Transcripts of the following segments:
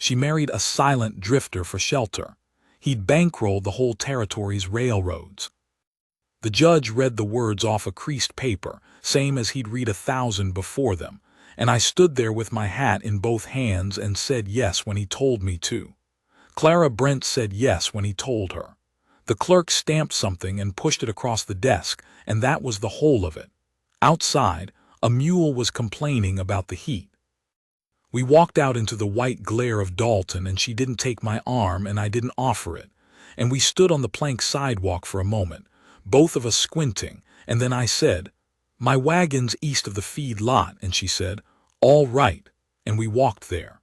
She married a silent drifter for shelter. He'd bankrolled the whole territory's railroads. The judge read the words off a creased paper, same as he'd read 1,000 before them, and I stood there with my hat in both hands and said yes when he told me to. Clara Brent said yes when he told her. The clerk stamped something and pushed it across the desk, and that was the whole of it. Outside, a mule was complaining about the heat. We walked out into the white glare of Dalton, and she didn't take my arm and I didn't offer it, and we stood on the plank sidewalk for a moment, both of us squinting, and then I said, "My wagon's east of the feed lot," and she said, "All right," and we walked there.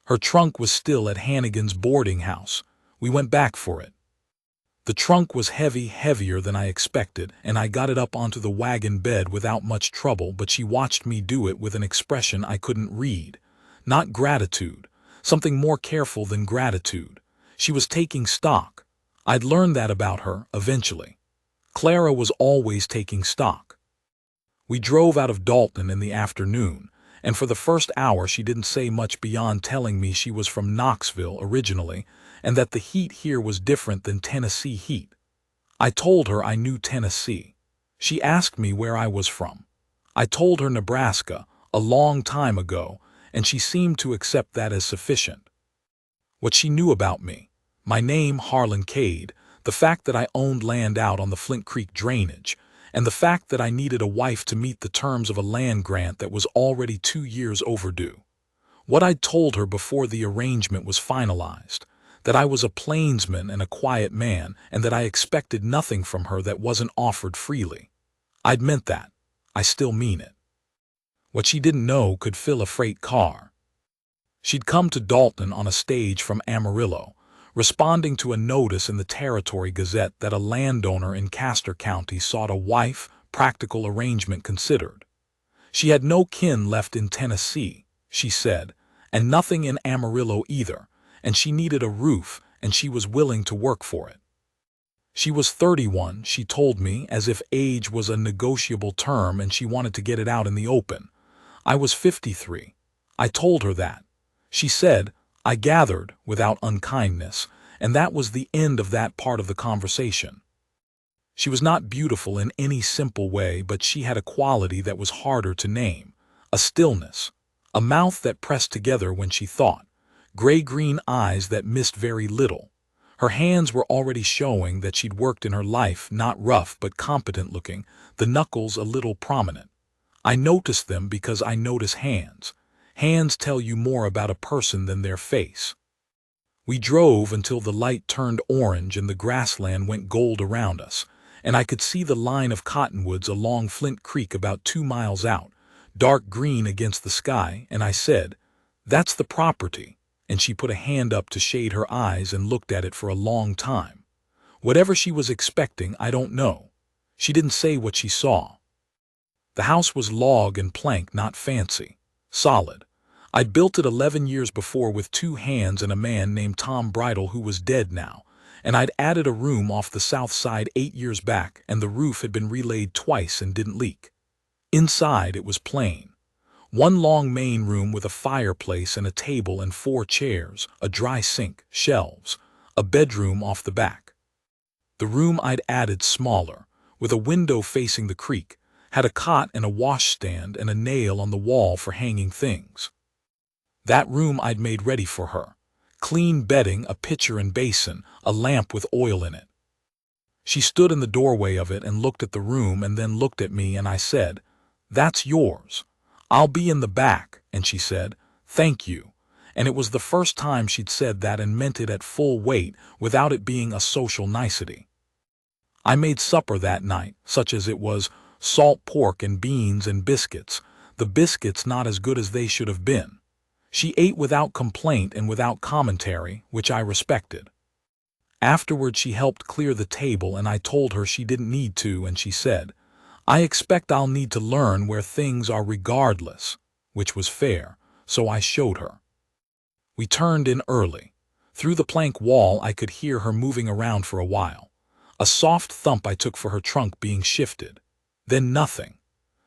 Her trunk was still at Hannigan's boarding house. We went back for it. The trunk was heavy, heavier than I expected, and I got it up onto the wagon bed without much trouble, but she watched me do it with an expression I couldn't read. Not gratitude, something more careful than gratitude. She was taking stock. I'd learned that about her, eventually. Clara was always taking stock. We drove out of Dalton in the afternoon, and for the first hour she didn't say much beyond telling me she was from Knoxville originally, and that the heat here was different than Tennessee heat. I told her I knew Tennessee. She asked me where I was from. I told her Nebraska, a long time ago, and she seemed to accept that as sufficient. What she knew about me: my name, Harlan Cade, the fact that I owned land out on the Flint Creek drainage, and the fact that I needed a wife to meet the terms of a land grant that was already 2 years overdue. What I'd told her before the arrangement was finalized: that I was a plainsman and a quiet man, and that I expected nothing from her that wasn't offered freely. I'd meant that. I still mean it. What she didn't know could fill a freight car. She'd come to Dalton on a stage from Amarillo, responding to a notice in the Territory Gazette that a landowner in Castor County sought a wife, practical arrangement considered. She had no kin left in Tennessee, she said, and nothing in Amarillo either, and she needed a roof, and she was willing to work for it. She was 31, she told me, as if age was a negotiable term and she wanted to get it out in the open. I was 53. I told her that. She said, I gathered, without unkindness, and that was the end of that part of the conversation. She was not beautiful in any simple way, but she had a quality that was harder to name: a stillness, a mouth that pressed together when she thought, gray-green eyes that missed very little. Her hands were already showing that she'd worked in her life, not rough but competent-looking, the knuckles a little prominent. I noticed them because I notice hands. Hands tell you more about a person than their face. We drove until the light turned orange and the grassland went gold around us, and I could see the line of cottonwoods along Flint Creek about 2 miles out, dark green against the sky, and I said, "That's the property," and she put a hand up to shade her eyes and looked at it for a long time. Whatever she was expecting, I don't know. She didn't say what she saw. The house was log and plank, not fancy. Solid. I'd built it 11 years before with 2 hands and a man named Tom Bridle who was dead now, and I'd added a room off the south side 8 years back, and the roof had been relaid twice and didn't leak. Inside it was plain. One long main room with a fireplace and a table and 4 chairs, a dry sink, shelves, a bedroom off the back. The room I'd added smaller, with a window facing the creek, had a cot and a washstand and a nail on the wall for hanging things. That room I'd made ready for her. Clean bedding, a pitcher and basin, a lamp with oil in it. She stood in the doorway of it and looked at the room and then looked at me, and I said, "That's yours. I'll be in the back," and she said, "Thank you," and it was the first time she'd said that and meant it at full weight without it being a social nicety. I made supper that night, such as it was: salt pork and beans and biscuits, the biscuits not as good as they should have been. She ate without complaint and without commentary, which I respected. Afterward she helped clear the table, and I told her she didn't need to, and she said, "I expect I'll need to learn where things are regardless," which was fair, so I showed her. We turned in early. Through the plank wall I could hear her moving around for a while. A soft thump I took for her trunk being shifted. Then nothing.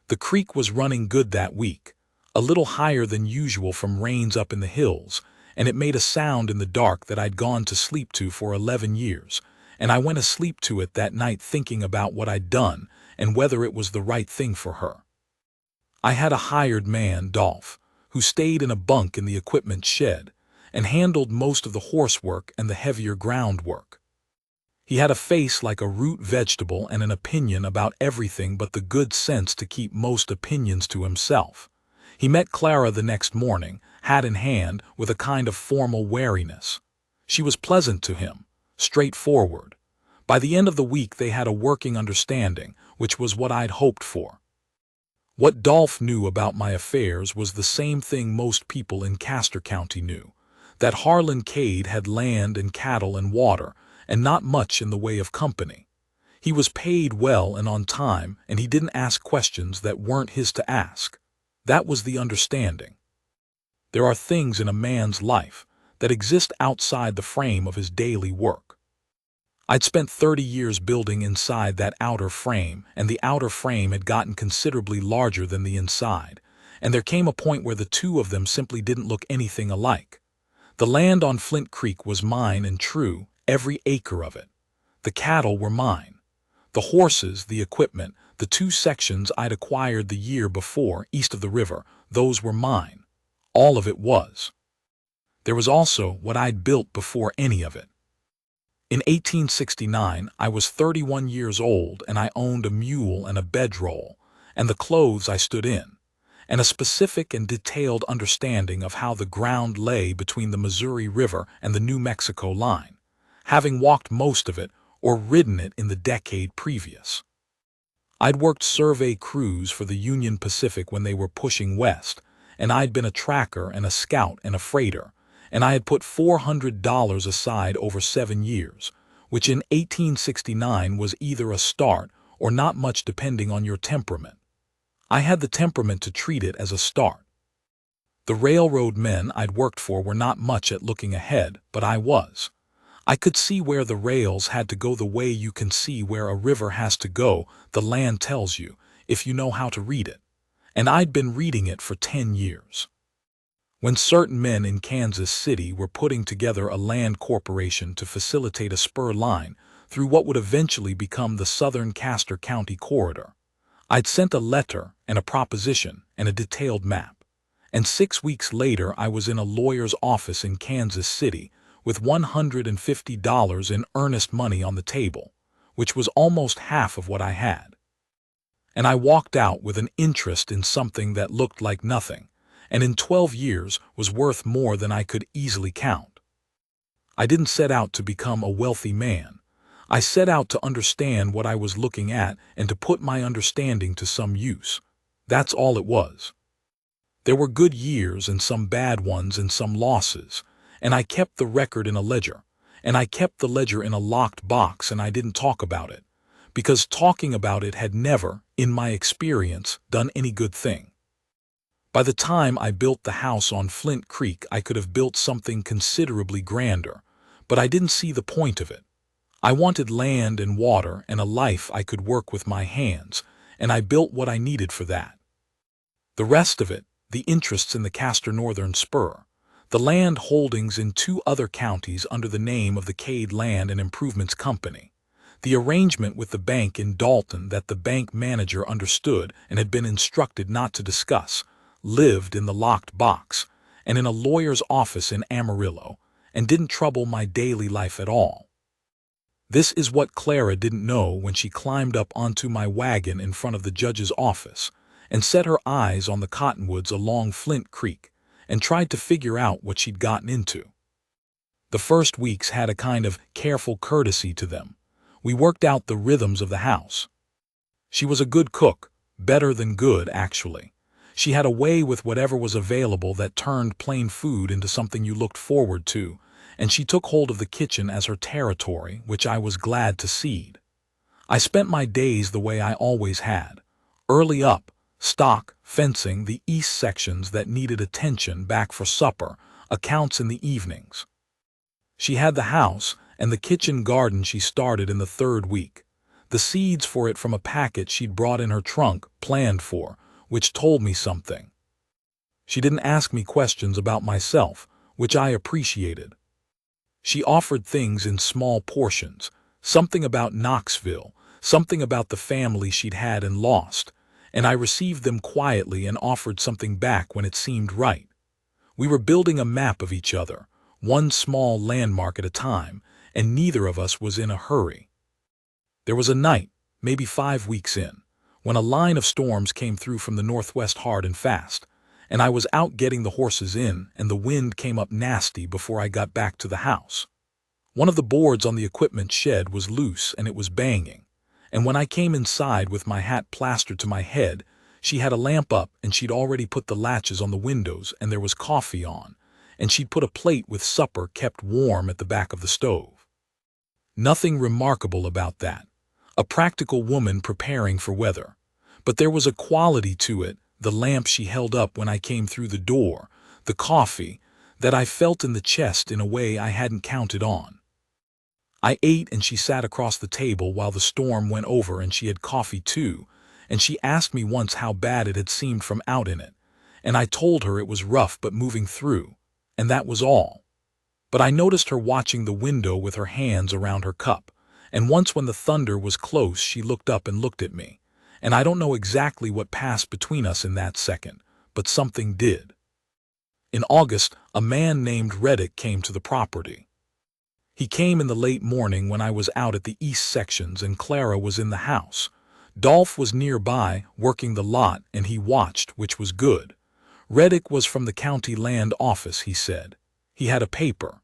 The creek was running good that week, a little higher than usual from rains up in the hills, and it made a sound in the dark that I'd gone to sleep to for 11 years, and I went asleep to it that night thinking about what I'd done and whether it was the right thing for her. I had a hired man, Dolph, who stayed in a bunk in the equipment shed and handled most of the horsework and the heavier groundwork. He had a face like a root vegetable and an opinion about everything but the good sense to keep most opinions to himself. He met Clara the next morning, hat in hand, with a kind of formal wariness. She was pleasant to him, straightforward. By the end of the week they had a working understanding, which was what I'd hoped for. What Dolph knew about my affairs was the same thing most people in Castor County knew, that Harlan Cade had land and cattle and water, and not much in the way of company. He was paid well and on time, and he didn't ask questions that weren't his to ask. That was the understanding. There are things in a man's life that exist outside the frame of his daily work. I'd spent 30 years building inside that outer frame, and the outer frame had gotten considerably larger than the inside, and there came a point where the two of them simply didn't look anything alike. The land on Flint Creek was mine and true, every acre of it. The cattle were mine. The horses, the equipment, the 2 sections I'd acquired the year before, east of the river, those were mine. All of it was. There was also what I'd built before any of it. In 1869, I was 31 years old, and I owned a mule and a bedroll, and the clothes I stood in, and a specific and detailed understanding of how the ground lay between the Missouri River and the New Mexico line, having walked most of it or ridden it in the decade previous. I'd worked survey crews for the Union Pacific when they were pushing west, and I'd been a tracker and a scout and a freighter, and I had put $400 aside over 7 years, which in 1869 was either a start or not much depending on your temperament. I had the temperament to treat it as a start. The railroad men I'd worked for were not much at looking ahead, but I was. I could see where the rails had to go the way you can see where a river has to go, the land tells you, if you know how to read it. And I'd been reading it for 10 years. When certain men in Kansas City were putting together a land corporation to facilitate a spur line through what would eventually become the southern Castor County corridor, I'd sent a letter and a proposition and a detailed map, and 6 weeks later I was in a lawyer's office in Kansas City with $150 in earnest money on the table, which was almost half of what I had. And I walked out with an interest in something that looked like nothing, and in 12 years was worth more than I could easily count. I didn't set out to become a wealthy man. I set out to understand what I was looking at and to put my understanding to some use. That's all it was. There were good years and some bad ones and some losses, and I kept the record in a ledger, and I kept the ledger in a locked box, and I didn't talk about it, because talking about it had never, in my experience, done any good thing. By the time I built the house on Flint Creek, I could have built something considerably grander, but I didn't see the point of it. I wanted land and water and a life I could work with my hands, and I built what I needed for that. The rest of it, the interests in the Castor Northern Spur, the land holdings in 2 other counties under the name of the Cade Land and Improvements Company, the arrangement with the bank in Dalton that the bank manager understood and had been instructed not to discuss, lived in the locked box and in a lawyer's office in Amarillo, and didn't trouble my daily life at all. This is what Clara didn't know when she climbed up onto my wagon in front of the judge's office and set her eyes on the cottonwoods along Flint Creek and tried to figure out what she'd gotten into. The first weeks had a kind of careful courtesy to them. We worked out the rhythms of the house. She was a good cook, better than good, actually. She had a way with whatever was available that turned plain food into something you looked forward to, and she took hold of the kitchen as her territory, which I was glad to cede. I spent my days the way I always had, early up, stock, fencing, the east sections that needed attention, back for supper, accounts in the evenings. She had the house, and the kitchen garden she started in the 3rd week, the seeds for it from a packet she'd brought in her trunk, planned for, which told me something. She didn't ask me questions about myself, which I appreciated. She offered things in small portions, something about Knoxville, something about the family she'd had and lost, and I received them quietly and offered something back when it seemed right. We were building a map of each other, one small landmark at a time, and neither of us was in a hurry. There was a night, maybe 5 weeks in, when a line of storms came through from the northwest hard and fast, and I was out getting the horses in, and the wind came up nasty before I got back to the house. One of the boards on the equipment shed was loose and it was banging, and when I came inside with my hat plastered to my head, she had a lamp up and she'd already put the latches on the windows and there was coffee on, and she'd put a plate with supper kept warm at the back of the stove. Nothing remarkable about that. A practical woman preparing for weather. But there was a quality to it, the lamp she held up when I came through the door, the coffee, that I felt in the chest in a way I hadn't counted on. I ate and she sat across the table while the storm went over and she had coffee too, and she asked me once how bad it had seemed from out in it, and I told her it was rough but moving through, and that was all. But I noticed her watching the window with her hands around her cup, and once when the thunder was close she looked up and looked at me, and I don't know exactly what passed between us in that second, but something did. In August, a man named Reddick came to the property. He came in the late morning when I was out at the east sections and Clara was in the house. Dolph was nearby, working the lot, and he watched, which was good. Reddick was from the county land office, he said. He had a paper.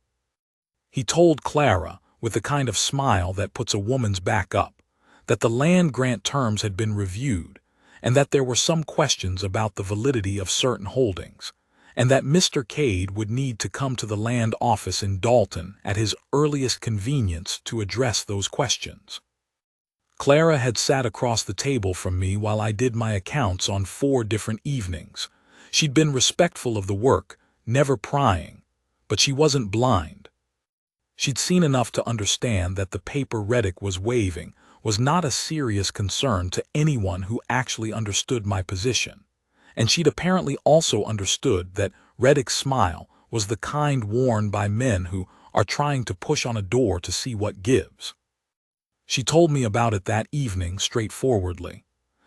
He told Clara, with the kind of smile that puts a woman's back up, that the land grant terms had been reviewed, and that there were some questions about the validity of certain holdings, and that Mr. Cade would need to come to the land office in Dalton at his earliest convenience to address those questions. Clara had sat across the table from me while I did my accounts on 4 different evenings. She'd been respectful of the work, never prying, but she wasn't blind. She'd seen enough to understand that the paper Reddick was waving was not a serious concern to anyone who actually understood my position, and she'd apparently also understood that Reddick's smile was the kind worn by men who are trying to push on a door to see what gives. She told me about it that evening straightforwardly.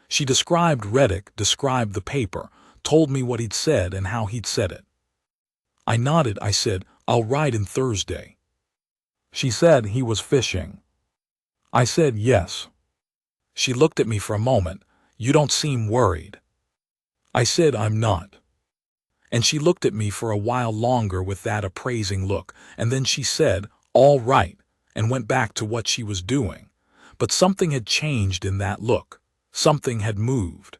She described Reddick, described the paper, told me what he'd said and how he'd said it. I nodded. I said, "I'll ride in Thursday." She said he was fishing. I said yes. She looked at me for a moment. "You don't seem worried." I said, "I'm not." And she looked at me for a while longer with that appraising look, and then she said, "All right," and went back to what she was doing. But something had changed in that look. Something had moved.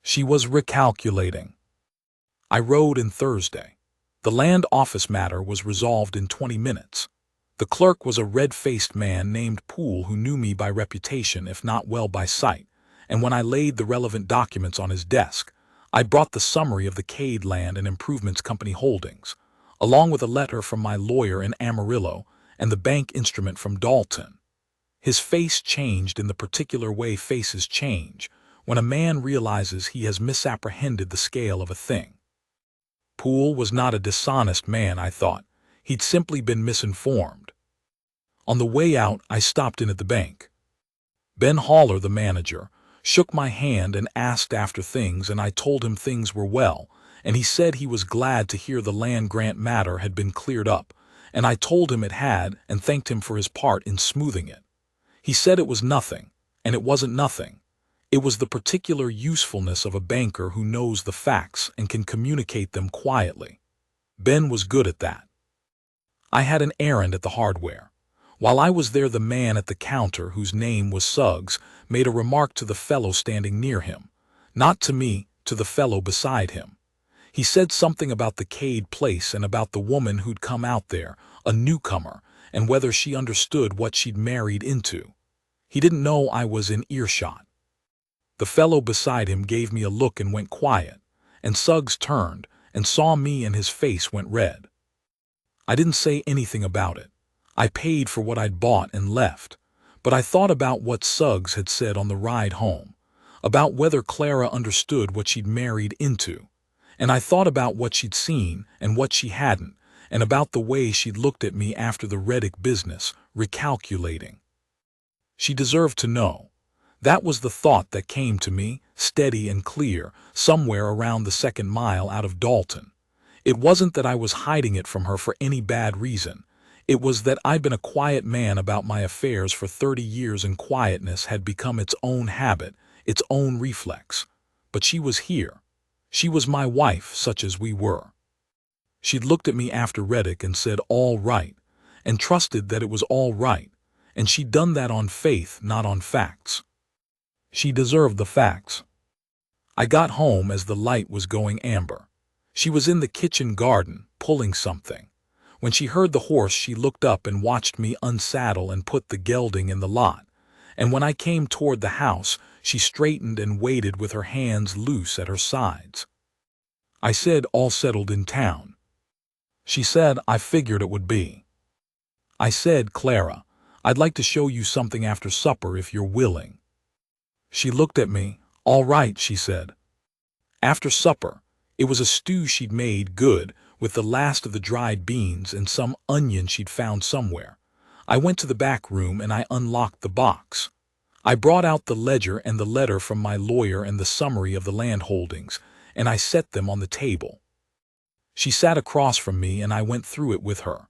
She was recalculating. I rode in Thursday. The land office matter was resolved in 20 minutes. The clerk was a red-faced man named Poole who knew me by reputation if not well by sight, and when I laid the relevant documents on his desk, I brought the summary of the Cade Land and Improvements Company holdings, along with a letter from my lawyer in Amarillo and the bank instrument from Dalton. His face changed in the particular way faces change when a man realizes he has misapprehended the scale of a thing. Poole was not a dishonest man, I thought. He'd simply been misinformed. On the way out, I stopped in at the bank. Ben Haller, the manager, shook my hand and asked after things, and I told him things were well, and he said he was glad to hear the land grant matter had been cleared up, and I told him it had and thanked him for his part in smoothing it. He said it was nothing, and it wasn't nothing. It was the particular usefulness of a banker who knows the facts and can communicate them quietly. Ben was good at that. I had an errand at the hardware. While I was there, the man at the counter, whose name was Suggs, made a remark to the fellow standing near him. Not to me, to the fellow beside him. He said something about the Cade place and about the woman who'd come out there, a newcomer, and whether she understood what she'd married into. He didn't know I was in earshot. The fellow beside him gave me a look and went quiet, and Suggs turned and saw me and his face went red. I didn't say anything about it. I paid for what I'd bought and left, but I thought about what Suggs had said on the ride home, about whether Clara understood what she'd married into, and I thought about what she'd seen and what she hadn't, and about the way she'd looked at me after the Reddick business, recalculating. She deserved to know. That was the thought that came to me, steady and clear, somewhere around the 2nd mile out of Dalton. It wasn't that I was hiding it from her for any bad reason. It was that I'd been a quiet man about my affairs for 30 years, and quietness had become its own habit, its own reflex. But she was here. She was my wife, such as we were. She'd looked at me after Reddick and said, "All right," and trusted that it was all right, and she'd done that on faith, not on facts. She deserved the facts. I got home as the light was going amber. She was in the kitchen garden, pulling something. When she heard the horse, she looked up and watched me unsaddle and put the gelding in the lot. And when I came toward the house, she straightened and waited with her hands loose at her sides. I said, "All settled in town?" She said, "I figured it would be." I said, "Clara, I'd like to show you something after supper if you're willing." She looked at me. "All right," she said. After supper, it was a stew she'd made good, with the last of the dried beans and some onion she'd found somewhere. I went to the back room and I unlocked the box. I brought out the ledger and the letter from my lawyer and the summary of the land holdings, and I set them on the table. She sat across from me and I went through it with her.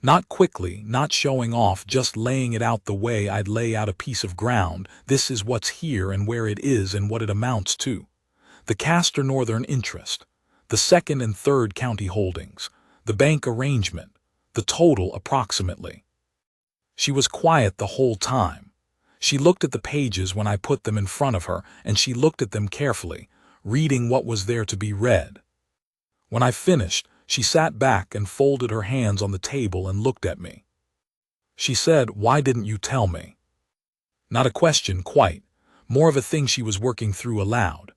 Not quickly, not showing off, just laying it out the way I'd lay out a piece of ground. This is what's here and where it is and what it amounts to. The Castor Northern interest, the 2nd and 3rd county holdings, the bank arrangement, the total approximately. She was quiet the whole time. She looked at the pages when I put them in front of her, and she looked at them carefully, reading what was there to be read. When I finished, she sat back and folded her hands on the table and looked at me. She said, "Why didn't you tell me?" Not a question quite, more of a thing she was working through aloud.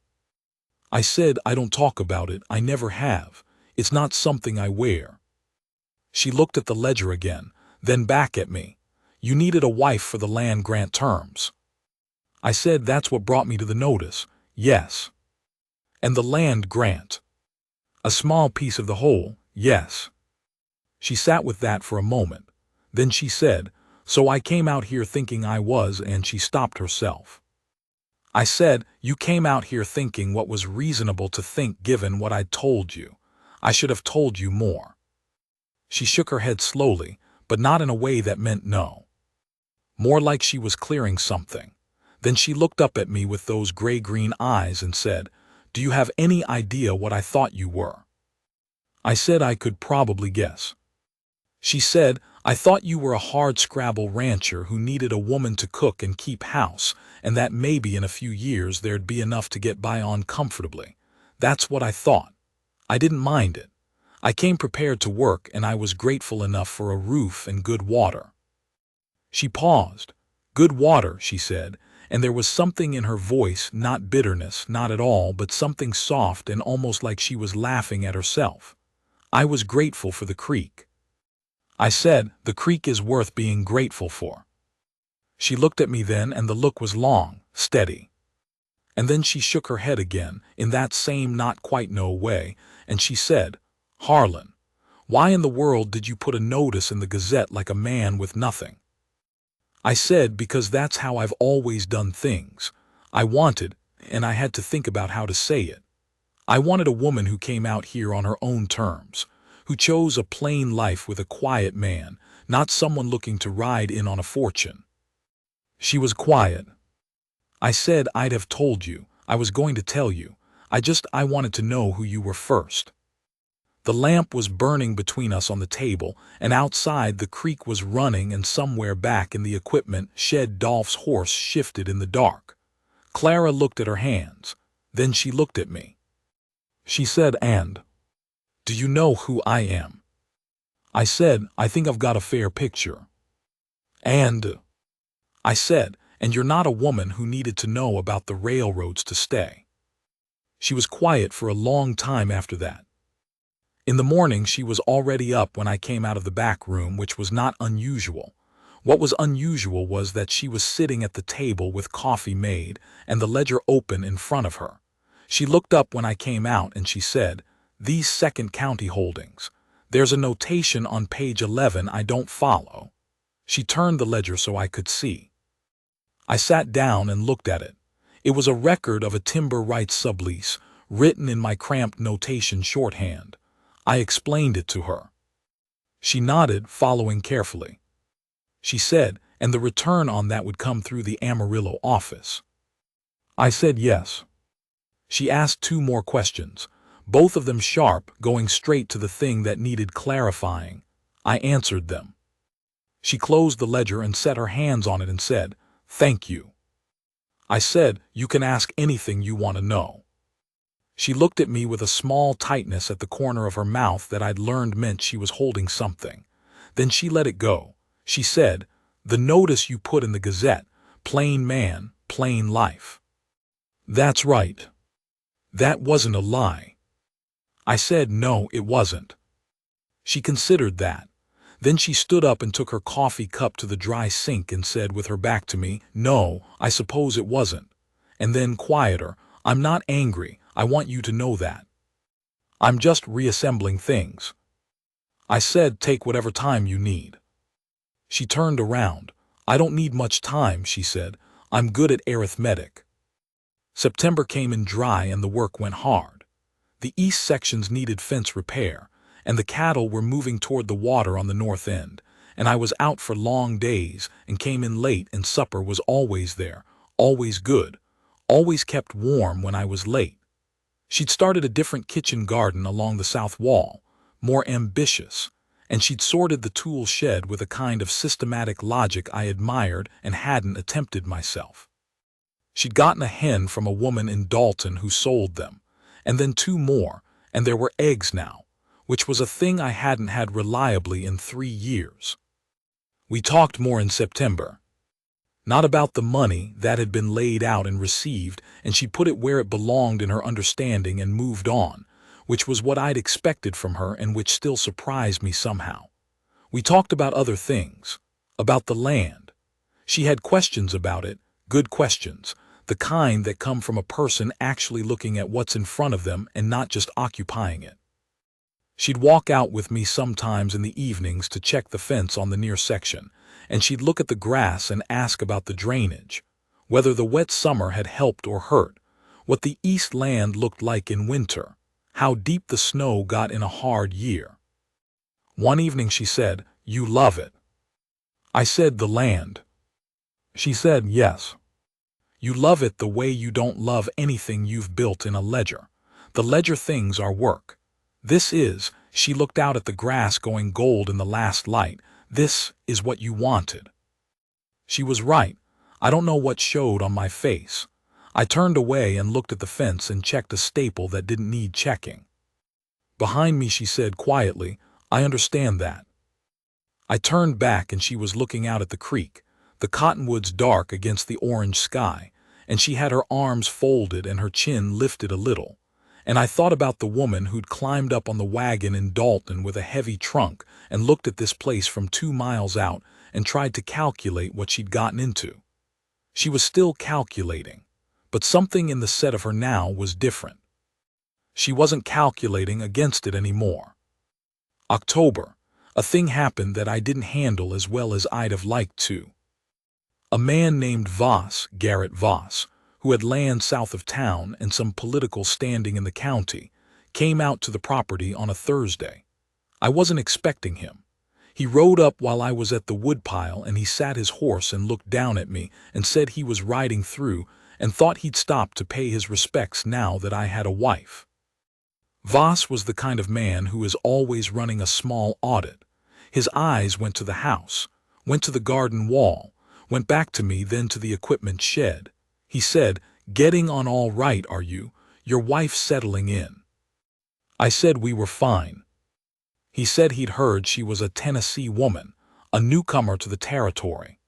I said, "I don't talk about it, I never have. It's not something I wear." She looked at the ledger again, then back at me. "You needed a wife for the land grant terms." I said, "That's what brought me to the notice." "Yes." "And the land grant?" "A small piece of the whole, yes." She sat with that for a moment. Then she said, "So I came out here thinking I was," and she stopped herself. I said, "You came out here thinking what was reasonable to think given what I'd told you. I should have told you more." She shook her head slowly, but not in a way that meant no. More like she was clearing something. Then she looked up at me with those gray-green eyes and said, "Do you have any idea what I thought you were?" I said I could probably guess. She said, "I thought you were a hard-scrabble rancher who needed a woman to cook and keep house, and that maybe in a few years there'd be enough to get by on comfortably. That's what I thought. I didn't mind it. I came prepared to work, and I was grateful enough for a roof and good water." She paused. "Good water," she said, and there was something in her voice, not bitterness, not at all, but something soft and almost like she was laughing at herself. "I was grateful for the creek." I said, "The creek is worth being grateful for." She looked at me then, and the look was long, steady. And then she shook her head again, in that same not quite no way, and she said, "Harlan, why in the world did you put a notice in the Gazette like a man with nothing?" I said, "Because that's how I've always done things. I wanted, and I had to think about how to say it. I wanted a woman who came out here on her own terms, who chose a plain life with a quiet man, not someone looking to ride in on a fortune." She was quiet. I said, "I'd have told you. I was going to tell you. I wanted to know who you were first." The lamp was burning between us on the table, and outside the creek was running, and somewhere back in the equipment shed Dolph's horse shifted in the dark. Clara looked at her hands. Then she looked at me. She said, "And do you know who I am?" I said, "I think I've got a fair picture." "And," I said, "and you're not a woman who needed to know about the railroads to stay." She was quiet for a long time after that. In the morning she was already up when I came out of the back room, which was not unusual. What was unusual was that she was sitting at the table with coffee made and the ledger open in front of her. She looked up when I came out and she said, "These 2nd county holdings, There's a notation on page 11 I don't follow. She turned the ledger so I could see. I sat down and looked at it. It was a record of a timber rights sublease, written in my cramped notation shorthand. I explained it to her. She nodded, following carefully. She said, and the return on that would come through the Amarillo office. I said yes. She asked 2 more questions, both of them sharp, going straight to the thing that needed clarifying. I answered them. She closed the ledger and set her hands on it and said, "Thank you." I said, "You can ask anything you want to know." She looked at me with a small tightness at the corner of her mouth that I'd learned meant she was holding something. Then she let it go. She said, "The notice you put in the Gazette, plain man, plain life." That's right. That wasn't a lie. I said, "No, it wasn't." She considered that. Then she stood up and took her coffee cup to the dry sink and said with her back to me, "No, I suppose it wasn't." And then, quieter, "I'm not angry, I want you to know that. I'm just reassembling things." I said, "Take whatever time you need." She turned around. "I don't need much time," she said. "I'm good at arithmetic." September came in dry and the work went hard. The east sections needed fence repair, and the cattle were moving toward the water on the north end, and I was out for long days and came in late, and supper was always there, always good, always kept warm when I was late. She'd started a different kitchen garden along the south wall, more ambitious, and she'd sorted the tool shed with a kind of systematic logic I admired and hadn't attempted myself. She'd gotten a hen from a woman in Dalton who sold them, and then 2 more, and there were eggs now, which was a thing I hadn't had reliably in 3 years. We talked more in September. Not about the money that had been laid out and received, and she put it where it belonged in her understanding and moved on, which was what I'd expected from her and which still surprised me somehow. We talked about other things, about the land. She had questions about it, good questions, the kind that come from a person actually looking at what's in front of them and not just occupying it. She'd walk out with me sometimes in the evenings to check the fence on the near section, and she'd look at the grass and ask about the drainage, whether the wet summer had helped or hurt, what the east land looked like in winter, how deep the snow got in a hard year. One evening she said, "You love it." I said, "The land?" She said, "Yes. You love it the way you don't love anything you've built in a ledger. The ledger things are work. This is," she looked out at the grass going gold in the last light, "this is what you wanted." She was right. I don't know what showed on my face. I turned away and looked at the fence and checked a staple that didn't need checking. Behind me she said quietly, "I understand that." I turned back and she was looking out at the creek, the cottonwoods dark against the orange sky, and she had her arms folded and her chin lifted a little. And I thought about the woman who'd climbed up on the wagon in Dalton with a heavy trunk and looked at this place from 2 miles out and tried to calculate what she'd gotten into. She was still calculating, but something in the set of her now was different. She wasn't calculating against it anymore. October, a thing happened that I didn't handle as well as I'd have liked to. A man named Voss, Garrett Voss, who had land south of town and some political standing in the county, came out to the property on a Thursday. I wasn't expecting him. He rode up while I was at the woodpile, and he sat his horse and looked down at me and said he was riding through and thought he'd stop to pay his respects now that I had a wife. Voss was the kind of man who is always running a small audit. His eyes went to the house, went to the garden wall, went back to me, then to the equipment shed. He said, "Getting on all right, are you? Your wife settling in?" I said we were fine. He said he'd heard she was a Tennessee woman, a newcomer to the territory.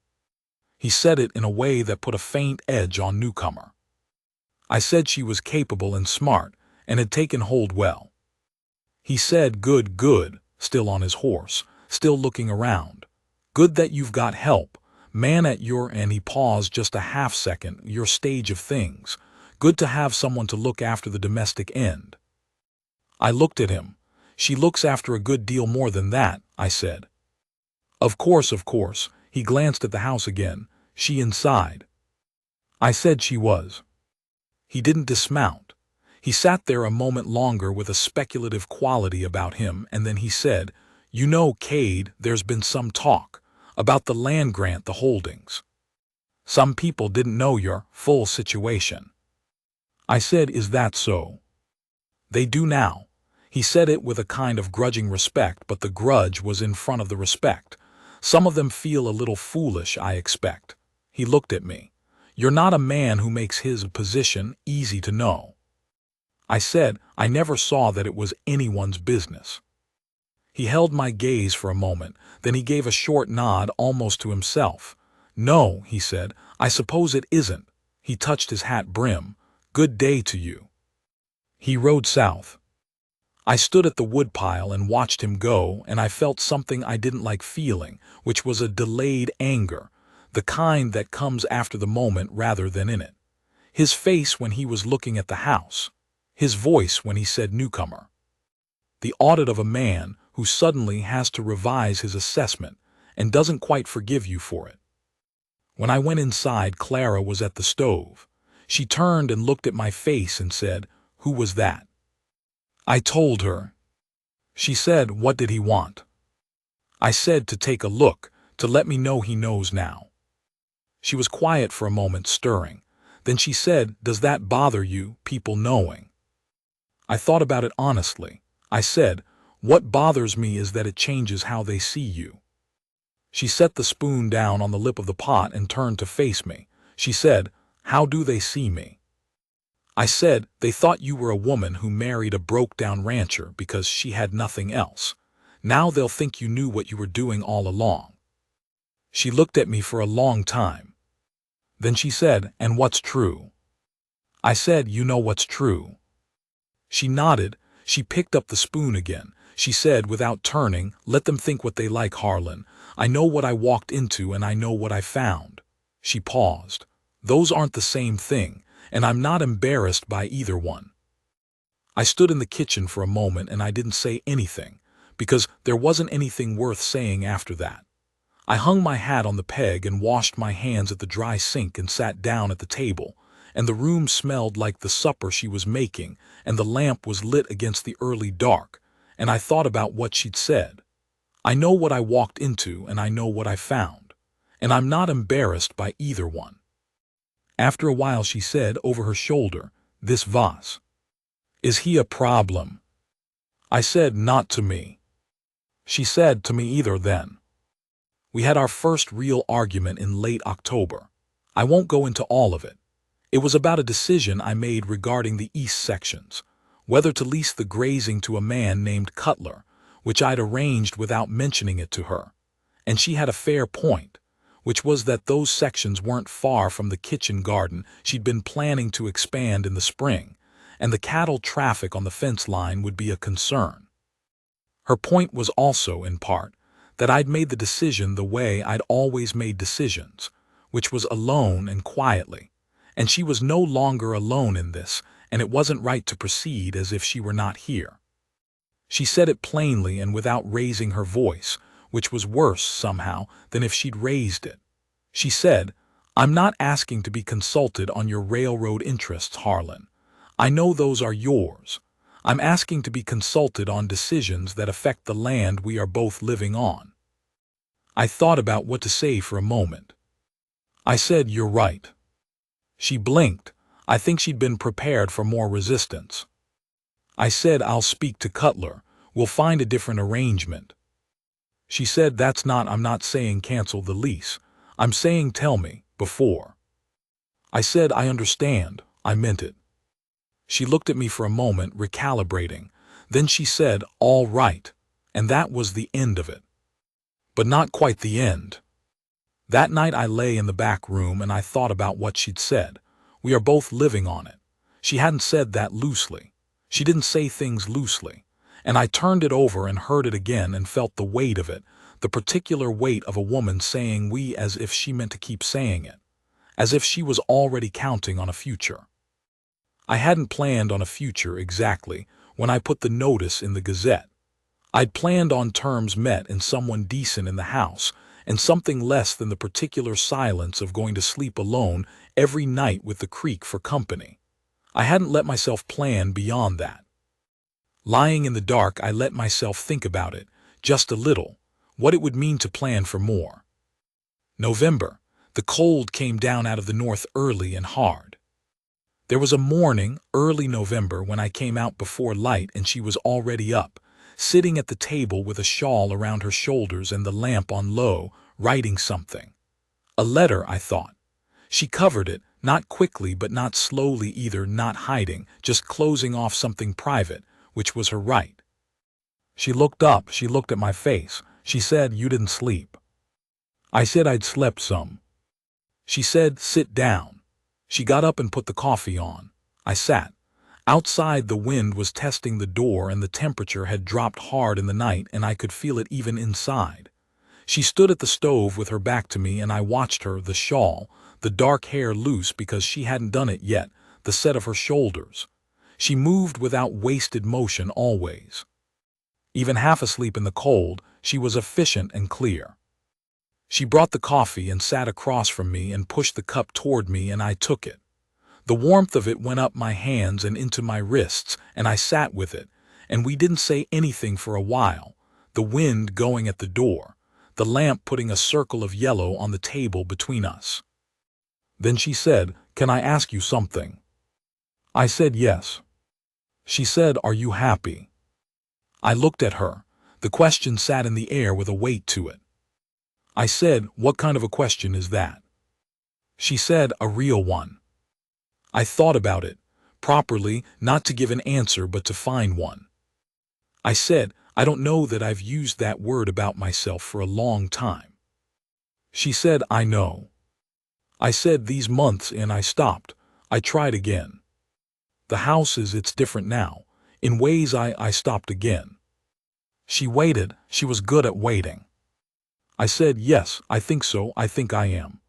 He said it in a way that put a faint edge on newcomer. I said she was capable and smart, and had taken hold well. He said, "Good, good," still on his horse, still looking around. "Good that you've got help. Man at your," and he paused just a half second, "your stage of things. Good to have someone to look after the domestic end." I looked at him. She looks after a good deal more than that, I said. Of course. He glanced at the house again. She inside? I said she was. He didn't dismount. He sat there a moment longer with a speculative quality about him, and then he said, "You know, Cade, there's been some talk about the land grant, the holdings. Some people didn't know your full situation." I said, "Is that so?" "They do now." He said it with a kind of grudging respect, but the grudge was in front of the respect. "Some of them feel a little foolish, I expect." He looked at me. "You're not a man who makes his position easy to know." I said I never saw that it was anyone's business. He held my gaze for a moment, then he gave a short nod almost to himself. "No," he said, "I suppose it isn't." He touched his hat brim. "Good day to you." He rode south. I stood at the woodpile and watched him go, and I felt something I didn't like feeling, which was a delayed anger, the kind that comes after the moment rather than in it. His face when he was looking at the house. His voice when he said newcomer. The audit of a man who suddenly has to revise his assessment and doesn't quite forgive you for it. When I went inside, Clara was at the stove. She turned and looked at my face and said, "Who was that?" I told her. She said, "What did he want?" I said to take a look, to let me know he knows now. She was quiet for a moment, stirring. Then she said, "Does that bother you, people knowing?" I thought about it honestly. I said, "What bothers me is that it changes how they see you." She set the spoon down on the lip of the pot and turned to face me. She said, "How do they see me?" I said, "They thought you were a woman who married a broke-down rancher because she had nothing else. Now they'll think you knew what you were doing all along." She looked at me for a long time. Then she said, "And what's true?" I said, "You know what's true." She nodded. She picked up the spoon again. She said, without turning, "Let them think what they like, Harlan. I know what I walked into and I know what I found." She paused. "Those aren't the same thing, and I'm not embarrassed by either one." I stood in the kitchen for a moment and I didn't say anything, because there wasn't anything worth saying after that. I hung my hat on the peg and washed my hands at the dry sink and sat down at the table, and the room smelled like the supper she was making, and the lamp was lit against the early dark, and I thought about what she'd said. I know what I walked into and I know what I found, and I'm not embarrassed by either one. After a while she said over her shoulder, "This Voss. Is he a problem?" I said, "Not to me." She said, "To me either then." We had our first real argument in late October. I won't go into all of it. It was about a decision I made regarding the east sections, whether to lease the grazing to a man named Cutler, which I'd arranged without mentioning it to her. And she had a fair point, which was that those sections weren't far from the kitchen garden she'd been planning to expand in the spring, and the cattle traffic on the fence line would be a concern. Her point was also, in part, that I'd made the decision the way I'd always made decisions, which was alone and quietly, and she was no longer alone in this, and it wasn't right to proceed as if she were not here. She said it plainly and without raising her voice, which was worse, somehow, than if she'd raised it. She said, "I'm not asking to be consulted on your railroad interests, Harlan. I know those are yours. I'm asking to be consulted on decisions that affect the land we are both living on." I thought about what to say for a moment. I said, "You're right." She blinked. I think she'd been prepared for more resistance. I said, "I'll speak to Cutler. We'll find a different arrangement." She said, I'm not saying cancel the lease. I'm saying tell me, before." I said, "I understand. I meant it." She looked at me for a moment, recalibrating. Then she said, "All right." And that was the end of it. But not quite the end. That night I lay in the back room and I thought about what she'd said. We are both living on it. She hadn't said that loosely. She didn't say things loosely. And I turned it over and heard it again and felt the weight of it, the particular weight of a woman saying we as if she meant to keep saying it, as if she was already counting on a future. I hadn't planned on a future exactly when I put the notice in the Gazette. I'd planned on terms met and someone decent in the house, and something less than the particular silence of going to sleep alone every night with the creek for company. I hadn't let myself plan beyond that. Lying in the dark, I let myself think about it, just a little, what it would mean to plan for more. November. The cold came down out of the north early and hard. There was a morning, early November, when I came out before light and she was already up, sitting at the table with a shawl around her shoulders and the lamp on low, writing something. A letter, I thought. She covered it, not quickly but not slowly either, not hiding, just closing off something private, which was her right. She looked up, she looked at my face. She said, "You didn't sleep." I said I'd slept some. She said, "Sit down." She got up and put the coffee on. I sat. Outside, the wind was testing the door and the temperature had dropped hard in the night and I could feel it even inside. She stood at the stove with her back to me and I watched her, the shawl, the dark hair loose because she hadn't done it yet, the set of her shoulders. She moved without wasted motion always. Even half asleep in the cold, she was efficient and clear. She brought the coffee and sat across from me and pushed the cup toward me and I took it. The warmth of it went up my hands and into my wrists and I sat with it, and we didn't say anything for a while, the wind going at the door, the lamp putting a circle of yellow on the table between us. Then she said, "Can I ask you something?" I said yes. She said, "Are you happy?" I looked at her. The question sat in the air with a weight to it. I said, "What kind of a question is that?" She said, "A real one." I thought about it, properly, not to give an answer but to find one. I said, "I don't know that I've used that word about myself for a long time." She said, "I know." I said, "These months," and I stopped. I tried again. "The house it's different now. In ways." I stopped again. She waited. She was good at waiting. I said, "Yes, I think so. I think I am."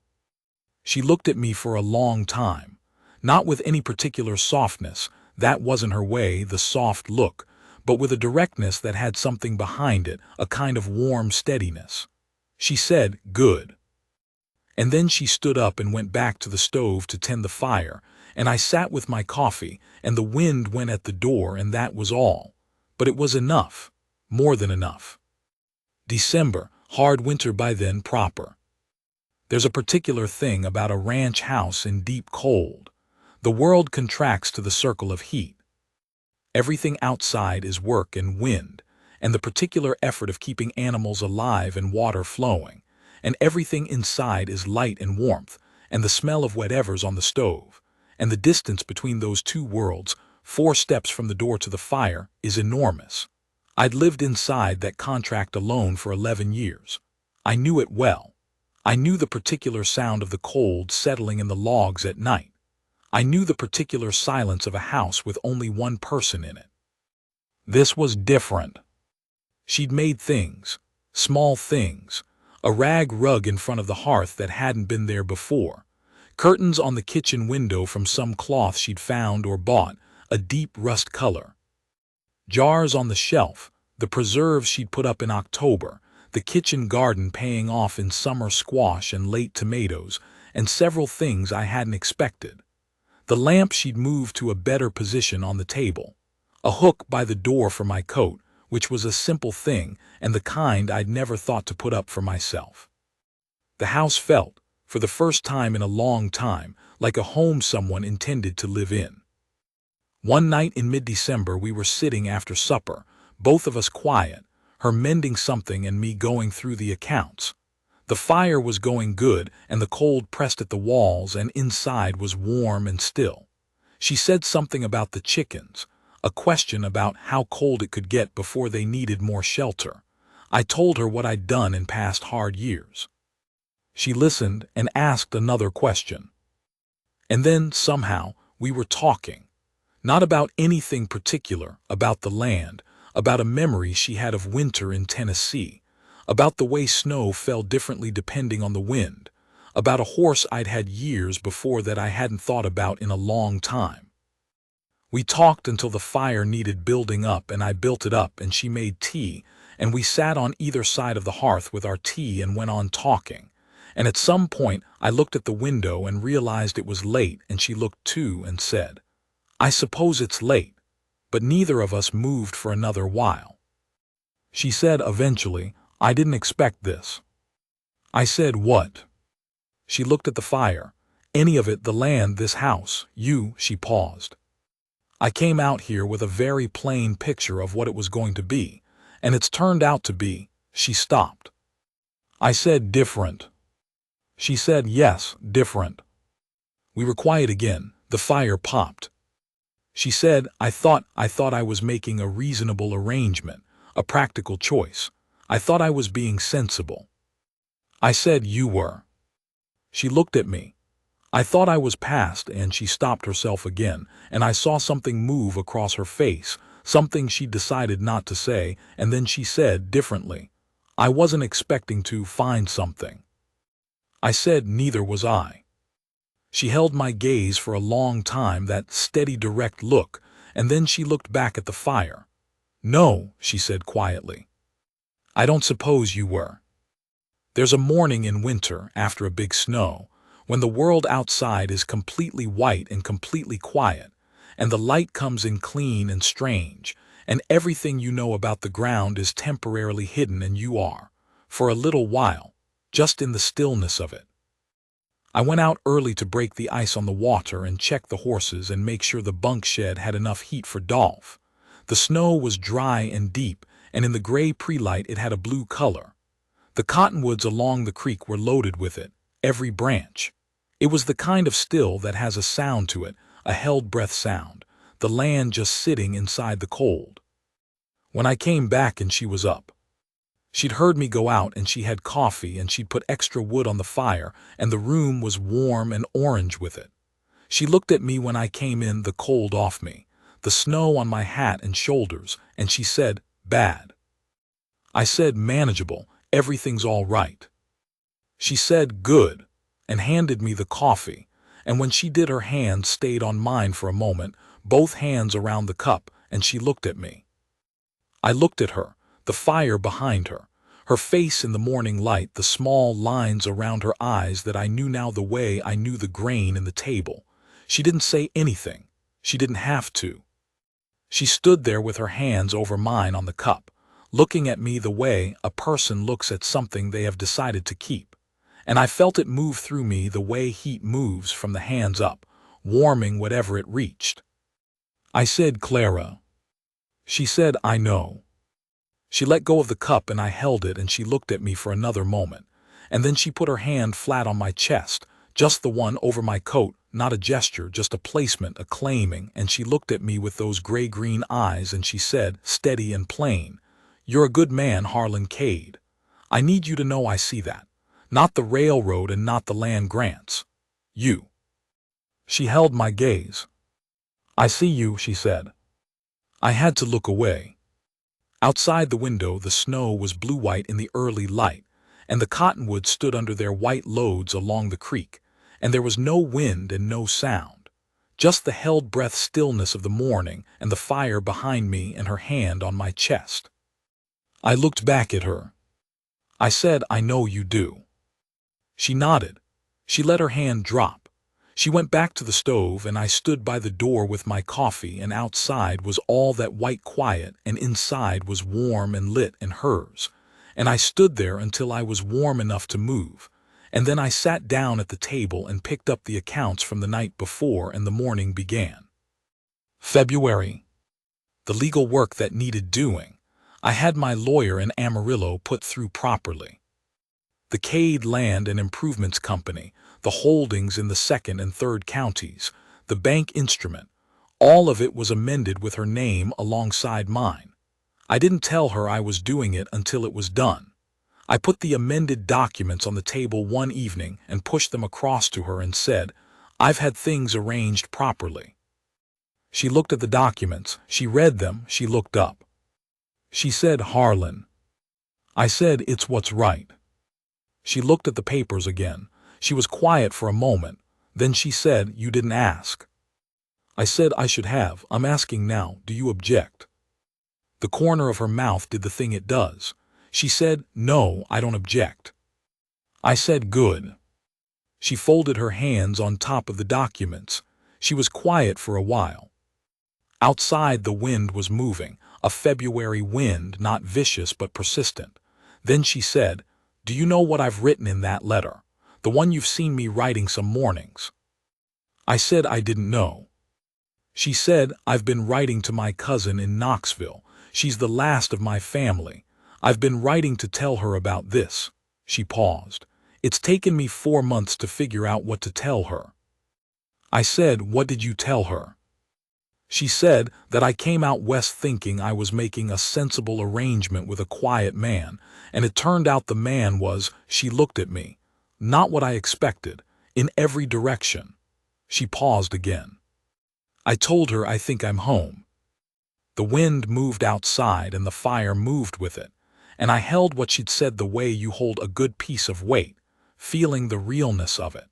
She looked at me for a long time, not with any particular softness, that wasn't her way, the soft look, but with a directness that had something behind it, a kind of warm steadiness. She said, "Good." And then she stood up and went back to the stove to tend the fire, and I sat with my coffee, and the wind went at the door, and that was all. But it was enough, more than enough. December, hard winter by then proper. There's a particular thing about a ranch house in deep cold. The world contracts to the circle of heat. Everything outside is work and wind, and the particular effort of keeping animals alive and water flowing, and everything inside is light and warmth, and the smell of whatever's on the stove, and the distance between those two worlds, 4 steps from the door to the fire, is enormous. I'd lived inside that contract alone for 11 years. I knew it well. I knew the particular sound of the cold settling in the logs at night. I knew the particular silence of a house with only one person in it. This was different. She'd made things, small things, a rag rug in front of the hearth that hadn't been there before, curtains on the kitchen window from some cloth she'd found or bought, a deep rust color. Jars on the shelf, the preserves she'd put up in October, the kitchen garden paying off in summer squash and late tomatoes, and several things I hadn't expected. The lamp she'd moved to a better position on the table, a hook by the door for my coat, which was a simple thing and the kind I'd never thought to put up for myself. The house felt, for the first time in a long time, like a home someone intended to live in. One night in mid-December we were sitting after supper, both of us quiet, her mending something and me going through the accounts. The fire was going good and the cold pressed at the walls and inside was warm and still. She said something about the chickens, a question about how cold it could get before they needed more shelter. I told her what I'd done in past hard years. She listened and asked another question. And then, somehow, we were talking. Not about anything particular, about the land, about a memory she had of winter in Tennessee, about the way snow fell differently depending on the wind, about a horse I'd had years before that I hadn't thought about in a long time. We talked until the fire needed building up and I built it up and she made tea, and we sat on either side of the hearth with our tea and went on talking. And at some point I looked at the window and realized it was late, and she looked too and said, "I suppose it's late," but neither of us moved for another while. She said eventually, "I didn't expect this." I said, "What?" She looked at the fire. "Any of it, the land, this house, you," she paused. "I came out here with a very plain picture of what it was going to be, and it's turned out to be," she stopped. I said, "Different." She said, "Yes, different." We were quiet again. The fire popped. She said, I thought I was making a reasonable arrangement, a practical choice. I thought I was being sensible." I said, "You were." She looked at me. I thought I was past, and she stopped herself again, and I saw something move across her face, something she decided not to say, and then she said differently, "I wasn't expecting to find something." I said, "Neither was I." She held my gaze for a long time, that steady, direct look, and then she looked back at the fire. "No," she said quietly. "I don't suppose you were." There's a morning in winter, after a big snow, when the world outside is completely white and completely quiet, and the light comes in clean and strange, and everything you know about the ground is temporarily hidden, and you are, for a little while, just in the stillness of it. I went out early to break the ice on the water and check the horses and make sure the bunk shed had enough heat for Dolph. The snow was dry and deep, and in the gray pre-light it had a blue color. The cottonwoods along the creek were loaded with it, every branch. It was the kind of still that has a sound to it, a held-breath sound, the land just sitting inside the cold. When I came back and she was up. She'd heard me go out, and she had coffee, and she'd put extra wood on the fire, and the room was warm and orange with it. She looked at me when I came in, the cold off me, the snow on my hat and shoulders, and she said, "Bad." I said, "Manageable, everything's all right." She said, "Good," and handed me the coffee, and when she did, her hand stayed on mine for a moment, both hands around the cup, and she looked at me. I looked at her, the fire behind her, her face in the morning light, the small lines around her eyes that I knew now the way I knew the grain in the table. She didn't say anything. She didn't have to. She stood there with her hands over mine on the cup, looking at me the way a person looks at something they have decided to keep. And I felt it move through me the way heat moves from the hands up, warming whatever it reached. I said, "Clara." She said, "I know." She let go of the cup and I held it, and she looked at me for another moment, and then she put her hand flat on my chest, just the one over my coat, not a gesture, just a placement, a claiming, and she looked at me with those gray-green eyes and she said, steady and plain, "You're a good man, Harlan Cade. I need you to know I see that. Not the railroad and not the land grants. You." She held my gaze. "I see you," she said. I had to look away. Outside the window the snow was blue-white in the early light, and the cottonwoods stood under their white loads along the creek, and there was no wind and no sound, just the held-breath stillness of the morning and the fire behind me and her hand on my chest. I looked back at her. I said, "I know you do." She nodded. She let her hand drop. She went back to the stove, and I stood by the door with my coffee, and outside was all that white quiet, and inside was warm and lit in hers, and I stood there until I was warm enough to move, and then I sat down at the table and picked up the accounts from the night before, and the morning began. February. The legal work that needed doing. I had my lawyer in Amarillo put through properly. The Cade Land and Improvements Company, the holdings in the 2nd and 3rd counties, the bank instrument, all of it was amended with her name alongside mine. I didn't tell her I was doing it until it was done. I put the amended documents on the table one evening and pushed them across to her and said, "I've had things arranged properly." She looked at the documents, she read them, she looked up. She said, "Harlan." I said, "It's what's right." She looked at the papers again. She was quiet for a moment. Then she said, "You didn't ask." I said, "I should have. I'm asking now. Do you object?" The corner of her mouth did the thing it does. She said, "No, I don't object." I said, "Good." She folded her hands on top of the documents. She was quiet for a while. Outside the wind was moving, a February wind, not vicious but persistent. Then she said, "Do you know what I've written in that letter? The one you've seen me writing some mornings?" I said I didn't know. She said, "I've been writing to my cousin in Knoxville. She's the last of my family. I've been writing to tell her about this." She paused. "It's taken me 4 months to figure out what to tell her." I said, "What did you tell her?" She said that I came out west thinking I was making a sensible arrangement with a quiet man, and it turned out the man was, she looked at me, not what I expected, in every direction. She paused again. I told her I think I'm home. The wind moved outside and the fire moved with it, and I held what she'd said the way you hold a good piece of weight, feeling the realness of it.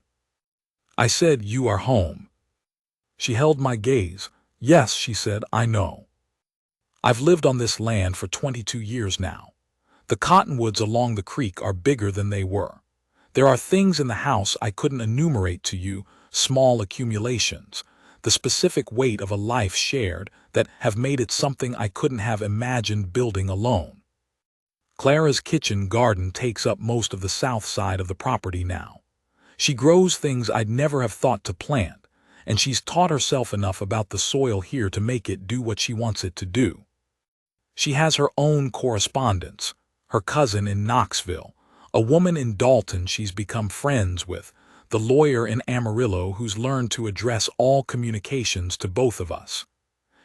I said, "You are home." She held my gaze. "Yes," she said, "I know. I've lived on this land for 22 years now. The cottonwoods along the creek are bigger than they were. There are things in the house I couldn't enumerate to you, small accumulations, the specific weight of a life shared that have made it something I couldn't have imagined building alone. Clara's kitchen garden takes up most of the south side of the property now. She grows things I'd never have thought to plant, and she's taught herself enough about the soil here to make it do what she wants it to do. She has her own correspondence, her cousin in Knoxville, a woman in Dalton she's become friends with, the lawyer in Amarillo who's learned to address all communications to both of us.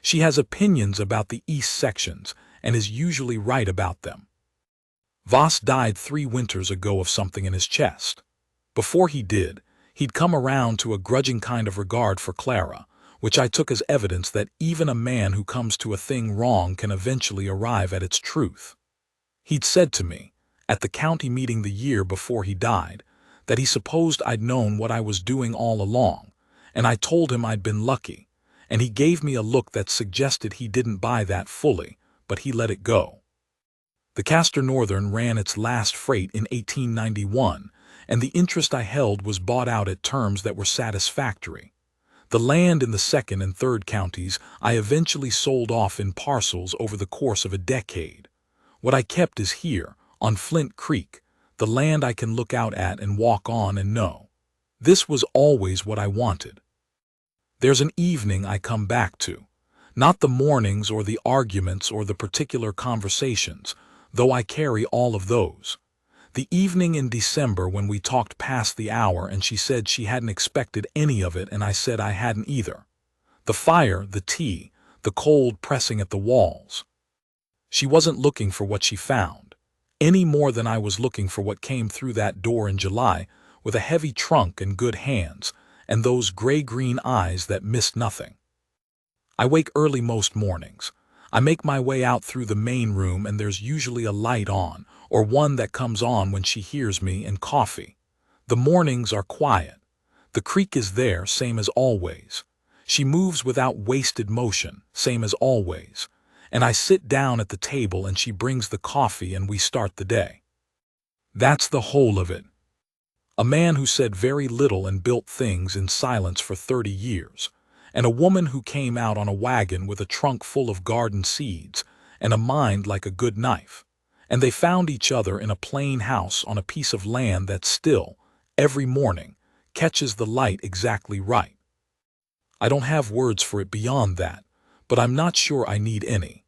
She has opinions about the east sections and is usually right about them. Voss died 3 winters ago of something in his chest. Before he did, he'd come around to a grudging kind of regard for Clara, which I took as evidence that even a man who comes to a thing wrong can eventually arrive at its truth. He'd said to me, at the county meeting the year before he died, that he supposed I'd known what I was doing all along, and I told him I'd been lucky, and he gave me a look that suggested he didn't buy that fully, but he let it go. The Castor Northern ran its last freight in 1891, and the interest I held was bought out at terms that were satisfactory. The land in the 2nd and 3rd counties I eventually sold off in parcels over the course of a decade. What I kept is here, on Flint Creek, the land I can look out at and walk on and know. This was always what I wanted. There's an evening I come back to. Not the mornings or the arguments or the particular conversations, though I carry all of those. The evening in December when we talked past the hour and she said she hadn't expected any of it and I said I hadn't either. The fire, the tea, the cold pressing at the walls. She wasn't looking for what she found, any more than I was looking for what came through that door in July with a heavy trunk and good hands and those gray-green eyes that missed nothing. I wake early most mornings. I make my way out through the main room and there's usually a light on, or one that comes on when she hears me, and coffee. The mornings are quiet. The creek is there, same as always. She moves without wasted motion, same as always. And I sit down at the table and she brings the coffee and we start the day. That's the whole of it. A man who said very little and built things in silence for 30 years. And a woman who came out on a wagon with a trunk full of garden seeds and a mind like a good knife. And they found each other in a plain house on a piece of land that still, every morning, catches the light exactly right. I don't have words for it beyond that, but I'm not sure I need any.